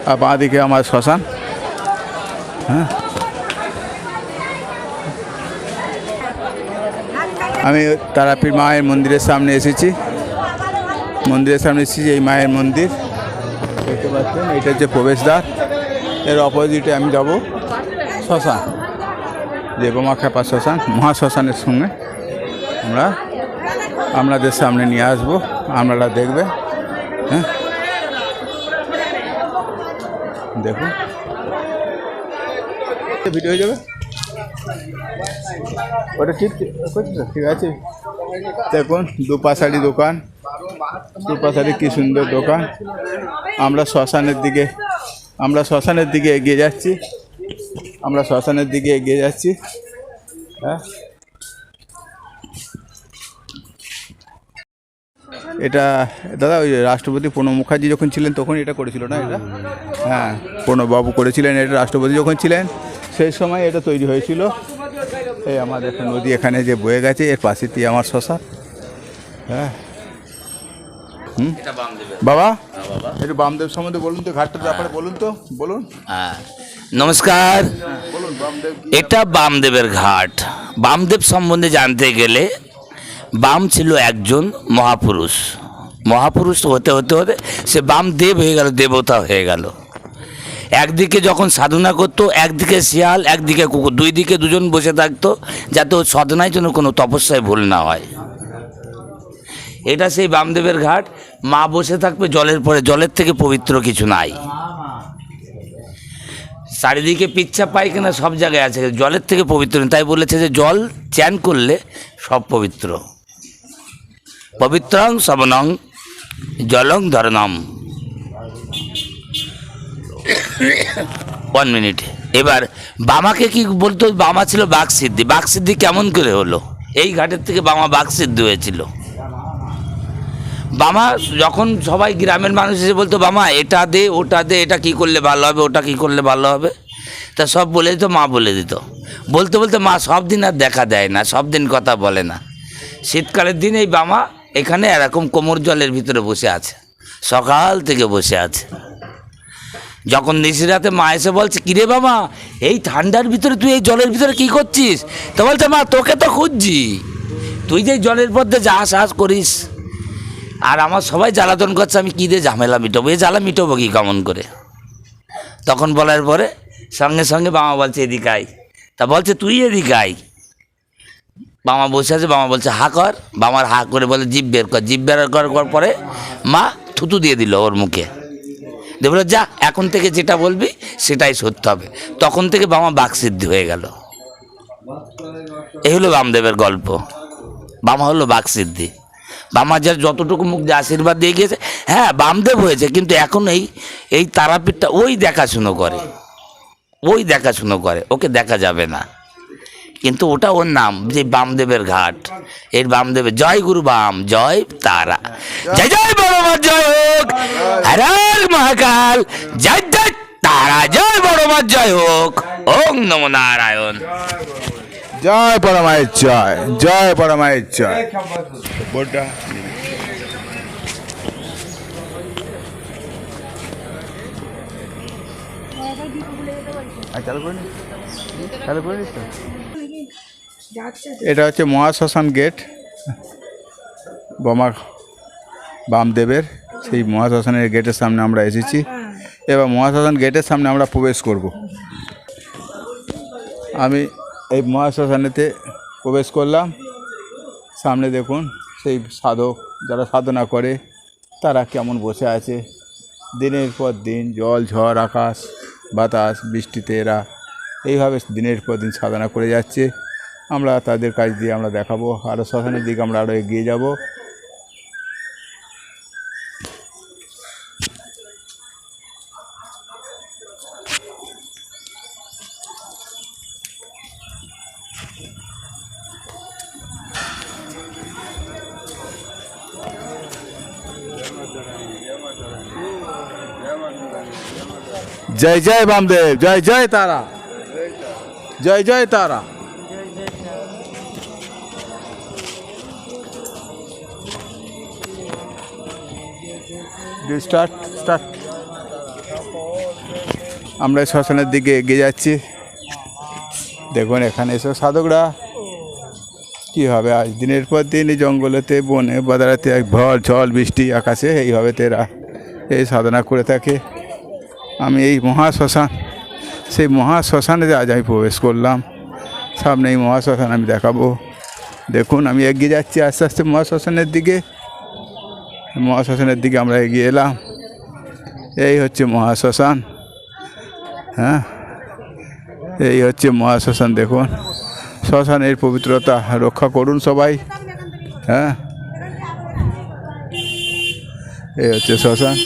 আর বাঁ দিকে আমার শ্মশান। হ্যাঁ, আমি তারাপীঠ মায়ের মন্দিরের সামনে এসেছি। এই মায়ের মন্দির দেখতে পাচ্ছেন, এটা হচ্ছে প্রবেশদ্বার। এর অপোজিটে আমি যাব শ্মশান, যে বোমাখ্যাপা শ্মশান, মহাশ্মশানের সঙ্গে আপনাদের সামনে নিয়ে আসবো, আপনারা দেখবেন। হ্যাঁ, দেখুন, ভিডিও হয়ে যাবে ওটা, ঠিক আছে। দেখুন দুপাশারি দোকান, দুপাশারি কি সুন্দর দোকান। আমরা শ্মশানের দিকে এগিয়ে যাচ্ছি। হ্যাঁ, এটা দাদা ওই রাষ্ট্রপতি প্রণব মুখার্জি যখন ছিলেন তখন এটা করেছিল না এটা? হ্যাঁ, প্রণববাবু করেছিলেন এটা, রাষ্ট্রপতি যখন ছিলেন সেই সময় এটা তৈরি হয়েছিল। এই আমাদের একটা নদী এখানে যে বয়ে গেছে, এর পাশে দিয়ে আমার শ্মশান। হ্যাঁ, বাবা একটু বামদেব সম্বন্ধে বলুন তো, ঘাটটার ব্যাপারে বলুন। হ্যাঁ, নমস্কার। বলুন বামদেব। এটা বামদেবের ঘাট। বামদেব সম্বন্ধে জানতে গেলে বাম ছিল একজন মহাপুরুষ হতে সে বামদেব হয়ে গেল, দেবতা হয়ে গেল। একদিকে যখন সাধনা করতো, একদিকে শিয়াল, একদিকে কুকুর, দুই দিকে দুজন বসে থাকতো, যাতে ওর সাধনায় যেন কোনো তপস্যায় ভুল না হয়। এটা সেই বামদেবের ঘাট। মা বসে থাকবে জলের পরে, জলের থেকে পবিত্র কিছু নাই। চারিদিকে পিচ্ছাপ পায়খানা সব জায়গায় আছে, জলের থেকে পবিত্র নেই। তাই বলেছে যে জল চ্যান করলে সব পবিত্র। পবিত্রং সবনং জলং ধরনম। 1 মিনিট। এবার বামাকে কি বলতো? বামা ছিল বাকসিদ্ধি কেমন করে হলো? এই ঘাটের থেকে বামা বাকসিদ্ধি হয়েছিল। বামা যখন সবাই গ্রামের মানুষ এসে বলতো, বামা এটা দে, ওটা দে, এটা কি করলে ভালো হবে, ওটা কি করলে ভালো হবে, তা সব বলে দিত, মা বলে দিত। বলতে মা সব দিন আর দেখা দেয় না, সব দিন কথা বলে না। শীতকালের দিন এই বামা এখানে এরকম কোমর জলের ভিতরে বসে আছে, সকাল থেকে বসে আছে। যখন নিশিরাতে মা এসে বলছে, কিরে বাবা এই ঠান্ডার ভিতরে তুই এই জলের ভিতরে কি করছিস? তো বলছে, মা তোকে তো খুঁজছি, তুই যে জলের মধ্যে যাস করিস, আর আমার সবাই জ্বালাতন করছে, আমি কী দিয়ে ঝামেলা মিটাবো, এই জ্বালা মিটাবো কি কেমন করে? তখন বলার পরে সঙ্গে বাবা বলছে, এদিকে আয়। তা বলছে, তুই এদিকে আয়। বাবা বসে আছে, বাবা বলছে হা কর। বাবার হা করে বলে জিভ বের কর। জিভ বের করার পরে মা থুতু দিয়ে দিল ওর মুখে, দিয়ে বলে, যা এখন থেকে যেটা বলবি সেটাই সত্য হবে। তখন থেকে বাবা বাকসিদ্ধি হয়ে গেল। এই হলো বামদেবের গল্প। বামা হলো বাকসিদ্ধি। বামা যার যতটুকু মুখ দিয়ে আশীর্বাদ দিয়ে গিয়েছে, হ্যাঁ বামদেব হয়েছে, কিন্তু এখন এই তারাপীঠটা ওই দেখাশুনো করে, ওকে দেখা যাবে না, কিন্তু ওটা ওর নাম, যে বামদেবের ঘাট। এর বামদেবের জয় গুরু বাম, জয় তারা, জয় জয় বড় মা, জয় হোক হর হর মহাকাল, জয় জয় তারা, জয় বড় মা, জয় হোক। ওম নমো নারায়ণ। জয় পরমায়ের জয়, জয় পরমায়ের জয়। বোর্ডটা চালু করে নিস তো। এটা হচ্ছে মহাশ্মশান গেট, বামদেবের সেই মহাশ্মশানের গেটের সামনে আমরা এসেছি। এবার মহাশ্মশান গেটের সামনে আমরা প্রবেশ করব। আমি এই মহাশ্মশানেতে প্রবেশ করলাম। সামনে দেখুন সেই সাধক যারা সাধনা করে তারা কেমন বসে আছে। দিনের পর দিন জল ঝড় আকাশ বাতাস বৃষ্টিতে এরা এইভাবে দিনের পর দিন সাধনা করে যাচ্ছে। আমরা তাদের কাজ দিয়ে আমরা দেখাবো, আরও শ্মশানের দিকে আমরা আরও এগিয়ে যাব। जय जय बामदेव, जय जय तारा, जय जय तारा। स्टार्ट। আমরা শ্মশানের দিকে এগিয়ে যাচ্ছি। দেখুন এখানে এসব সাধকরা কীভাবে আজ দিনের পর দিন এই জঙ্গলেতে বনে বাদারাতে ঝড় বৃষ্টি আকাশে এইভাবে এরা এই সাধনা করে থাকে। আমি এই মহাশ্মশান, সেই মহাশ্মশানে আজ আমি প্রবেশ করলাম। সামনে এই মহাশ্মশান আমি দেখাবো। দেখুন আমি এগিয়ে যাচ্ছি আস্তে আস্তে মহাশ্মশানের দিকে। মহাশ্মশানের দিকে আমরা এগিয়ে এলাম। এই হচ্ছে মহাশ্মশান। হ্যাঁ, এই হচ্ছে মহাশ্মশান। দেখুন শ্মশানের পবিত্রতা রক্ষা করুন সবাই। হ্যাঁ, এই হচ্ছে শ্মশান।